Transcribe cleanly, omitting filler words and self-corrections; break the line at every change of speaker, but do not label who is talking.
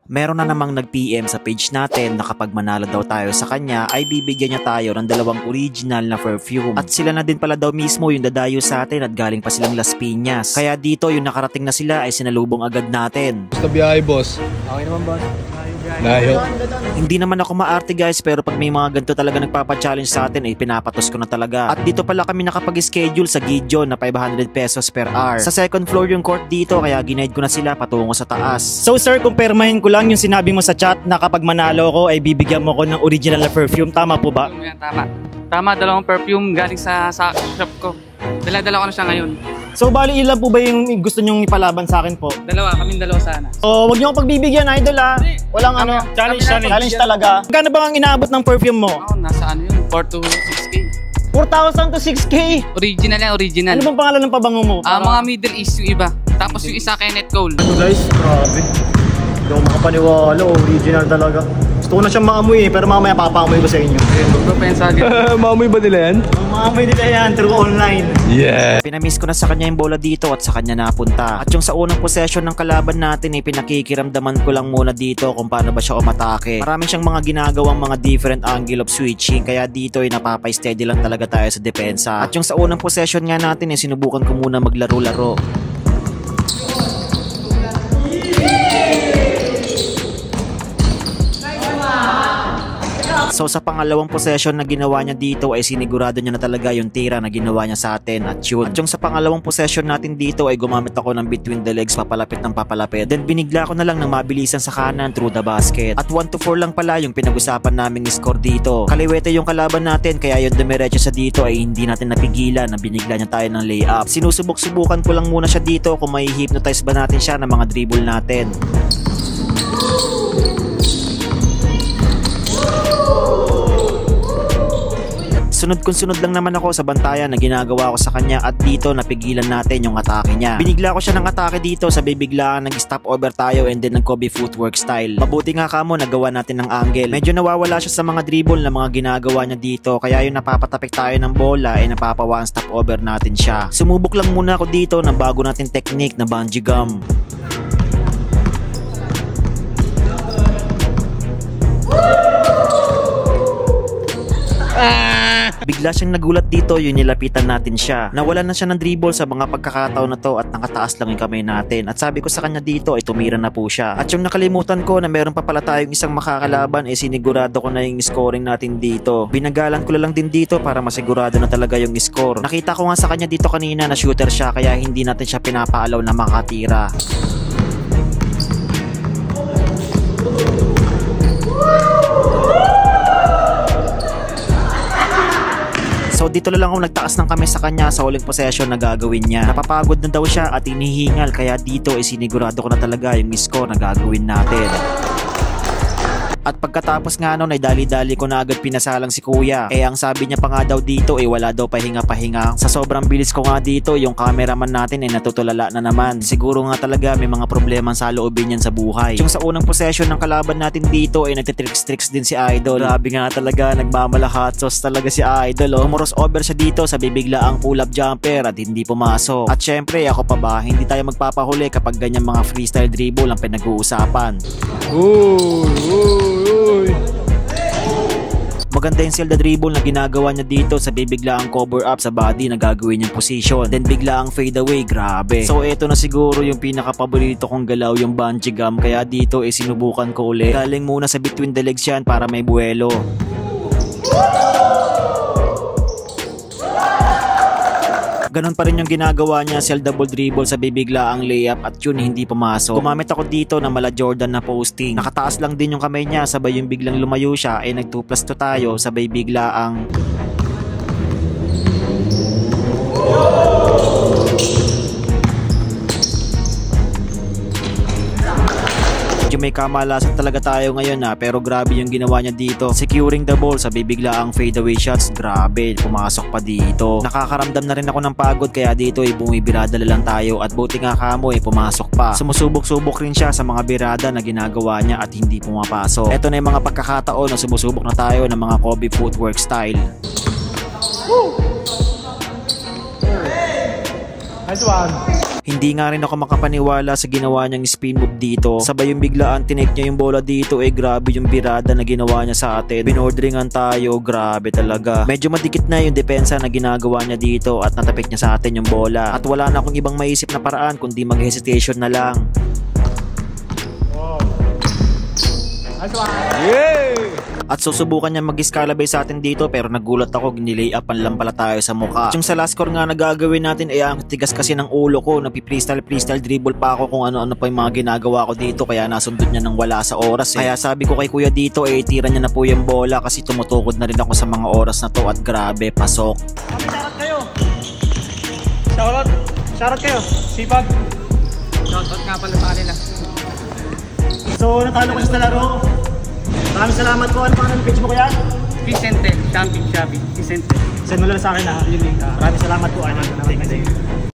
Meron na namang nag-PM sa page natin na kapag manalo daw tayo sa kanya ay bibigyan niya tayo ng 2 original na perfume. At sila na din pala daw mismo yung dadayo sa atin at galing pa silang Las Piñas. Kaya dito yung nakarating na sila ay sinalubong agad natin.
Gusto biyahe, boss?
Okay naman, boss.
Layo.
Hindi naman ako maarte guys, pero pag may mga ganito talaga nagpapa-challenge sa atin ay pinapatos ko na talaga. At dito pala kami nakapag-schedule sa Gideon na 500 pesos per hour. Sa second floor yung court dito kaya ginaid ko na sila patungo sa taas.
So sir, kumpirmahin ko lang yung sinabi mo sa chat na kapag manalo ko ay bibigyan mo ko ng original na perfume. Tama po ba?
Yan, tama. Tama, 2 perfume galing sa shop ko. Dala-dala ko na siya ngayon.
So bali ilan po ba yung gusto nyong ipalaban sa akin po?
Kaming dalawa sana.
So wag niyo akong pagbibigyan, idol ha. Walang ano, challenge talaga. Magkano ba ang inaabot ng perfume mo?
Ako, nasa ano yun, 4 to 6K.
4,000 to 6K.
Original yan, original.
Ano bang pangalan ng pabango mo?
Mga Middle East yung iba. Tapos yung isa Kenneth Cole.
Ito guys, grabe. Hindi ako makapaniwala, original talaga. Gusto ko na siyang maamoy pero mamaya papamoy ko sa inyo.
Magpapensa agad.
Maamoy ba nila yan?
Maamoy nila yan through online.
Yeah.
Pinamiss ko na sa kanya yung bola dito at sa kanya napunta. At yung sa unang possession ng kalaban natin ay pinakikiramdaman ko lang muna dito kung paano ba siya umatake. Marami siyang mga ginagawang mga different angle of switching kaya dito ay napapay-steady lang talaga tayo sa depensa. At yung sa unang possession nga natin ay sinubukan ko muna maglaro-laro. So sa pangalawang possession na ginawa niya dito ay sinigurado niya na talaga yung tira na ginawa niya sa atin at yun. At yung sa pangalawang possession natin dito ay gumamit ako ng between the legs papalapit ng papalapit. Then binigla ko na lang ng mabilisan sa kanan through the basket. At 1 to 4 lang pala yung pinag-usapan naming score dito. Kaliwete yung kalaban natin kaya yung dumiretso sa dito ay hindi natin napigilan na binigla niya tayo ng layup. Sinusubok-subukan ko lang muna siya dito kung may hypnotize ba natin siya ng mga dribble natin. Sunod kung sunod lang naman ako sa bantayan na ginagawa ko sa kanya at dito napigilan natin yung atake niya. Binigla ko siya ng atake dito sa bibiglaan nag-stop over tayo and then nag-Kobe footwork style. Mabuti nga kamo nagawa natin ng angle. Medyo nawawala siya sa mga dribble na mga ginagawa niya dito kaya yung napapatapik tayo ng bola ay napapa one stop over natin siya. Sumubok lang muna ako dito ng bago natin technique na bungee gum. Bigla siyang nagulat dito yung nilapitan natin siya. Nawalan na siya ng dribble sa mga pagkakataon na to at nakataas lang yung kamay natin. At sabi ko sa kanya dito ay tumira na po siya. At yung nakalimutan ko na meron pa pala tayong isang makakalaban ay sinigurado ko na yung scoring natin dito. Binagalan ko lang din dito para masigurado na talaga yung score. Nakita ko nga sa kanya dito kanina na shooter siya kaya hindi natin siya pinapaalaw na makatira. So dito lang ako nagtaas ng kamay sa kanya sa huling possession na gagawin niya. Napapagod na daw siya at inihingal kaya dito ay sinigurado ko na talaga yung score na gagawin natin. At pagkatapos nga nun ay dali-dali ko na agad pinasalang si kuya. Ang sabi niya pa nga daw dito ay wala daw pahinga-pahinga. Sa sobrang bilis ko nga dito yung cameraman natin ay natutulala na naman. Siguro nga talaga may mga problema sa loobin yan sa buhay. Yung sa unang possession ng kalaban natin dito ay nagtitricks-tricks din si Idol. Grabe nga talaga, nagmamalahat sauce talaga si Idol. Humoros over siya dito sa bibigla ang pull-up jumper at hindi pumasok. At syempre ako pa ba, hindi tayo magpapahuli kapag ganyan mga freestyle dribble ang pinag-uusapan. Maganda yung Zelda dribble na ginagawa niya dito sa bibiglaang cover up sa body na gagawin niyang position. Then biglaang fade away, grabe. So eto na siguro yung pinaka-paborito kong galaw, yung bungee gum. Kaya dito sinubukan ko ulit. Galing muna sa between the legs yan para may buwelo. Ganon pa rin yung ginagawa niya, cell double dribble sa bibiglaang layup at yun hindi pumasok. Gumamit ako dito ng mala Jordan na posting. Nakataas lang din yung kamay niya, sabay yung biglang lumayo siya ay nag 2+2 tayo, sabay biglaang medyo may kamalasan talaga tayo ngayon pero grabe yung ginawa niya dito. Securing the ball sa bibiglaang fadeaway shots, grabe, pumasok pa dito. Nakakaramdam na rin ako ng pagod kaya dito bumibirada lang tayo at buti nga kamo pumasok pa. Sumusubok-subok rin siya sa mga birada na ginagawa niya at hindi pumapasok. Ito na yung mga pagkakataon na sumusubok na tayo ng mga Kobe footwork style. Woo! Nice one! Hindi nga rin ako makapaniwala sa ginawa niyang spin move dito. Sabay yung biglaan tinake niya yung bola dito, grabe yung birada na ginawa niya sa atin. Binorderingan tayo, grabe talaga. Medyo madikit na yung depensa na ginagawa niya dito at natapik niya sa atin yung bola. At wala na akong ibang maisip na paraan kundi mag-hesitation na lang. At susubukan niya mag-escalabay sa atin dito pero nagulat ako, ginilay-upan lang pala tayo sa mukha. At yung sa last score nga na gagawin natin ang tigas kasi ng ulo ko. Nagpi-freestyle dribble pa ako kung ano-ano pa yung mga ginagawa ko dito kaya nasundot niya ng wala sa oras Kaya sabi ko kay kuya dito tira niya na po yung bola kasi tumutukod na rin ako sa mga oras na to at grabe, pasok.
Shoutout kayo. Shoutout kayo. Sipag.
Shoutout nga pala sa kanila.
So, natalo ko sa laro. Maraming salamat po. Ano pa ng page mo kaya?
Vicente, Champion Shabby. Vicente.
Send mo lang sa akin yung link. Maraming salamat po. Ano,